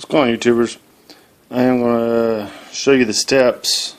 What's going on, YouTubers? I am going to show you the steps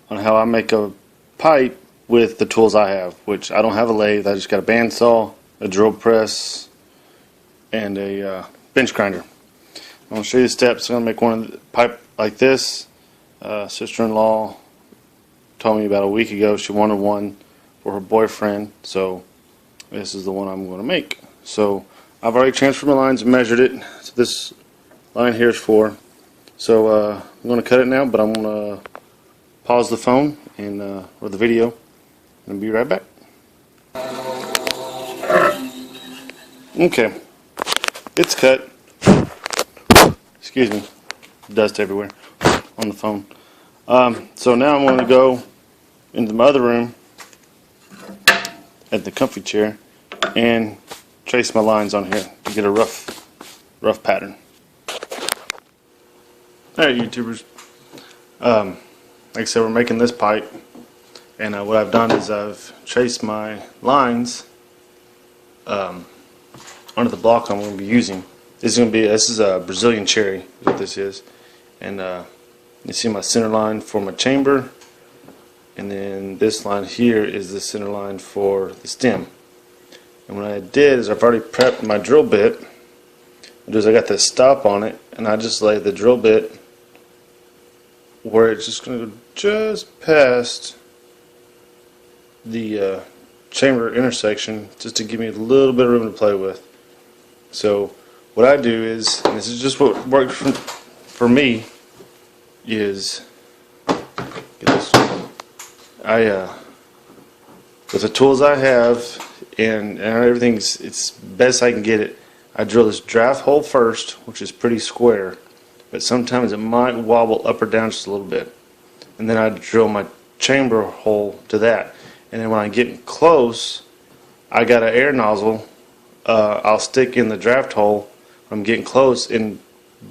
on how I make a pipe with the tools I have, which I don't have a lathe. I just got a bandsaw, a drill press, and a bench grinder. I'm going to show you the steps. I'm going to make one of the pipe like this. Sister-in-law told me about a week ago she wanted one for her boyfriend, so this is the one I'm going to make. So I've already transferred my lines and measured it. So this line here is 4. So I'm going to cut it now, but I'm going to pause the phone and or the video and be right back. Okay, it's cut. Excuse me, dust everywhere on the phone. So now I'm going to go into my other room at the comfy chair and trace my lines on here to get a rough pattern. Alright, YouTubers, like I said, we're making this pipe, and what I've done is I've traced my lines onto the block I'm going to be using. This is a Brazilian cherry, is what this is, and you see my center line for my chamber, and then this line here is the center line for the stem. And what I did is I've already prepped my drill bit. I got this stop on it, and I just lay the drill bit where it's just going to go just past the chamber intersection, just to give me a little bit of room to play with. So what I do is, and this is just what works for me, is get this. With the tools I have and everything's it's best I can get it, I drill this draft hole first, which is pretty square, but sometimes it might wobble up or down just a little bit, and then I drill my chamber hole to that. And then when I get close, I got an air nozzle. I'll stick in the draft hole when I'm getting close and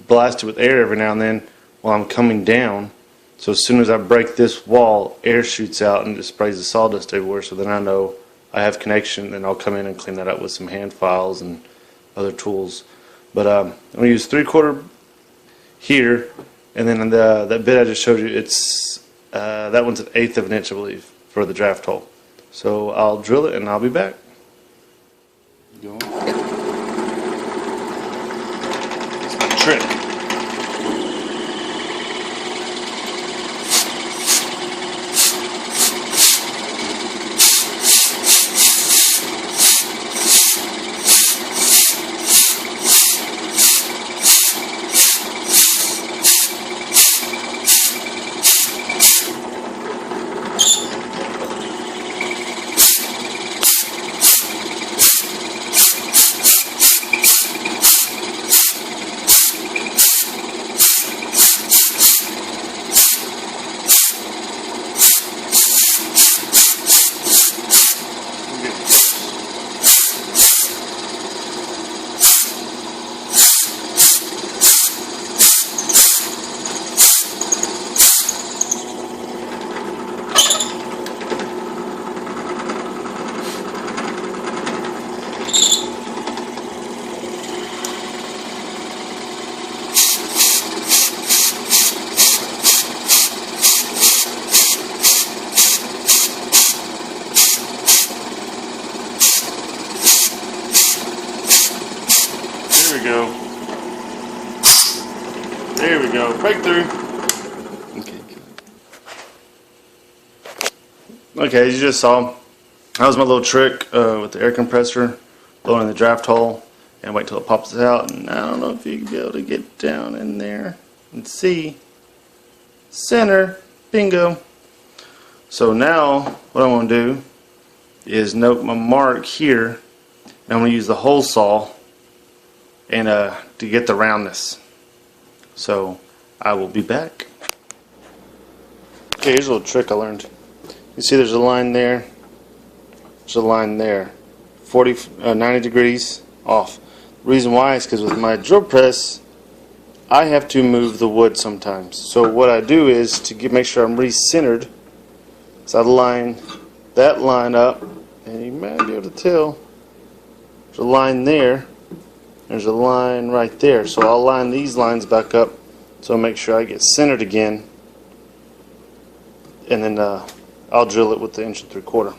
blast it with air every now and then while I'm coming down. So as soon as I break this wall, air shoots out and just sprays the sawdust everywhere. So then I know I have connection, and I'll come in and clean that up with some hand files and other tools. But I'm going to use 3/4 here, and then that bit I just showed you, it's that one's 1/8 of an inch, I believe, for the draft hole. So I'll drill it and I'll be back. Go on. It's my trick. There we go. Breakthrough. Okay, good. Okay, as you just saw, that was my little trick with the air compressor, blowing in the draft hole, and wait till it pops out. And I don't know if you can be able to get down in there and see. Center. Bingo. So now, what I want to do is note my mark here, and I'm going to use the hole saw and to get the roundness. So I will be back. Okay, here's a little trick I learned. You see there's a line there, there's a line there, 90 degrees off. The reason why is because with my drill press I have to move the wood sometimes. So what I do is to make sure I'm re-centered, so I line that line up, and you might be able to tell there's a line there, There's a line right there, so I'll line these lines back up so I'll make sure I get centered again, and then I'll drill it with the 1 3/4 inch.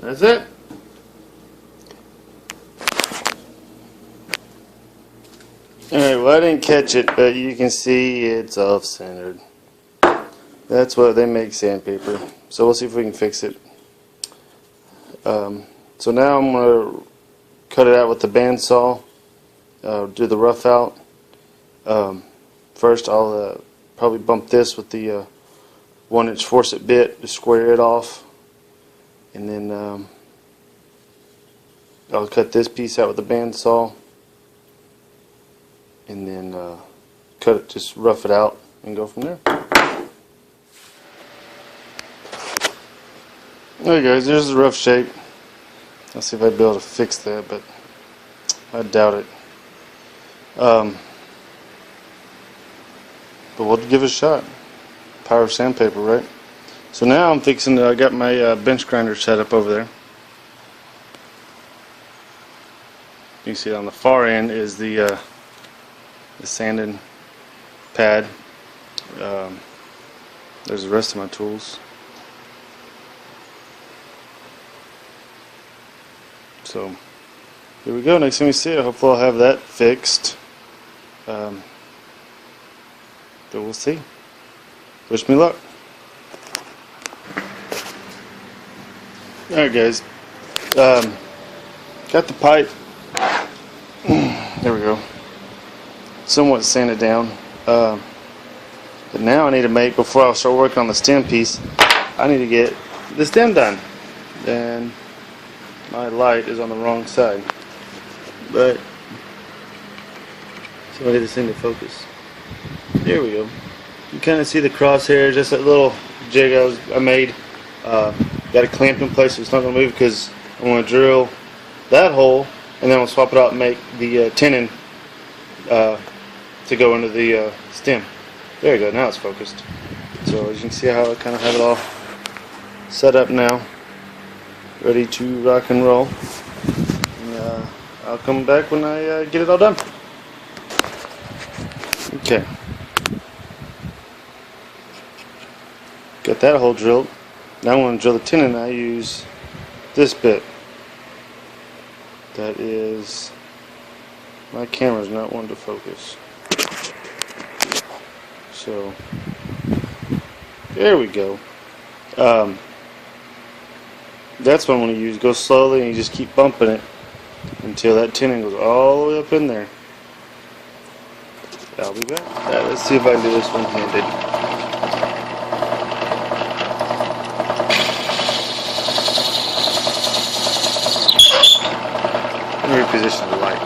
That's it. Alright, well I didn't catch it, but you can see it's off-centered. That's what they make sandpaper. So we'll see if we can fix it. So now I'm going to cut it out with the bandsaw, do the rough out. First I'll probably bump this with the 1-inch forceps bit to square it off. And then I'll cut this piece out with the bandsaw, and then cut it, just rough it out, and go from there. Alright guys, there's the rough shape. I'll see if I'll be able to fix that, but I doubt it. But we'll give it a shot. Power of sandpaper, right? So now I'm fixing to, I got my bench grinder set up over there. You can see on the far end is the sanding pad. There's the rest of my tools. So here we go. Next time we see it, hopefully I'll have that fixed. But we'll see. Wish me luck. Alright guys, got the pipe, there we go, somewhat sanded down, but now I need to make, before I start working on the stem piece, I need to get the stem done, and my light is on the wrong side, but, so I get this thing to focus. There we go. You kind of see the crosshairs, just that little jig I made. Got it clamped in place so it's not going to move, because I want to drill that hole and then I'll swap it out and make the tenon to go into the stem. There you go, now it's focused. So as you can see how I kind of have it all set up now, ready to rock and roll. And, I'll come back when I get it all done. Okay. Got that hole drilled. Now I'm going to drill the tenon. I use this bit. That is, my camera's not one to focus. So, there we go. That's what I'm going to use. Go slowly and you just keep bumping it until that tenon goes all the way up in there. I'll be back. Let's see if I can do this one-handed. Reposition the light.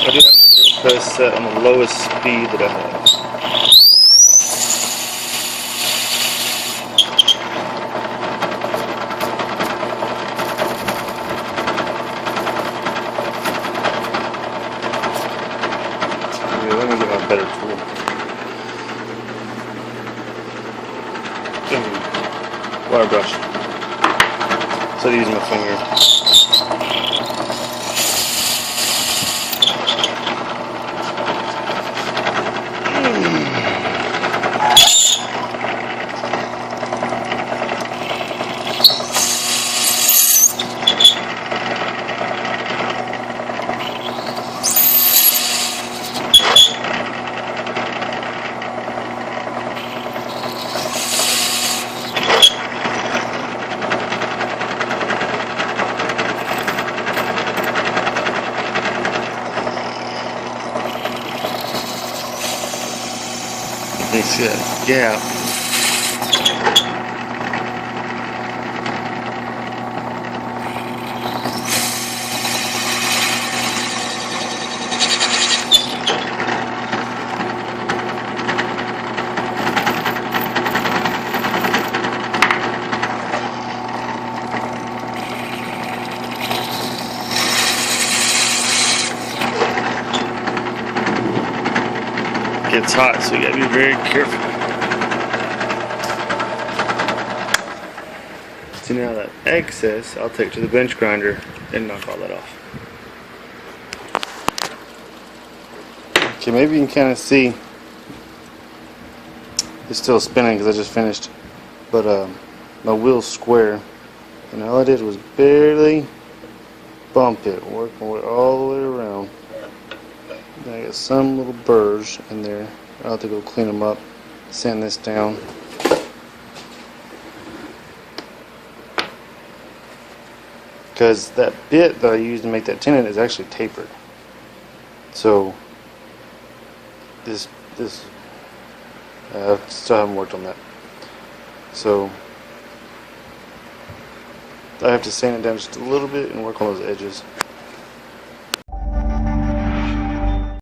I do have my drill press set on the lowest speed that I have. Yeah, let me get my better tool. Wire brush. So I use my finger. You see that gap? It's hot, so you gotta be very careful. So now that excess, I'll take to the bench grinder and knock all that off. Okay, maybe you can kind of see it's still spinning because I just finished, but my wheel's square, and all I did was barely bump it, work my way all the way around. I got some little burrs in there. I'll have to go clean them up, sand this down. Because that bit that I used to make that tenon is actually tapered. So this I still haven't worked on that. So I have to sand it down just a little bit and work on those edges.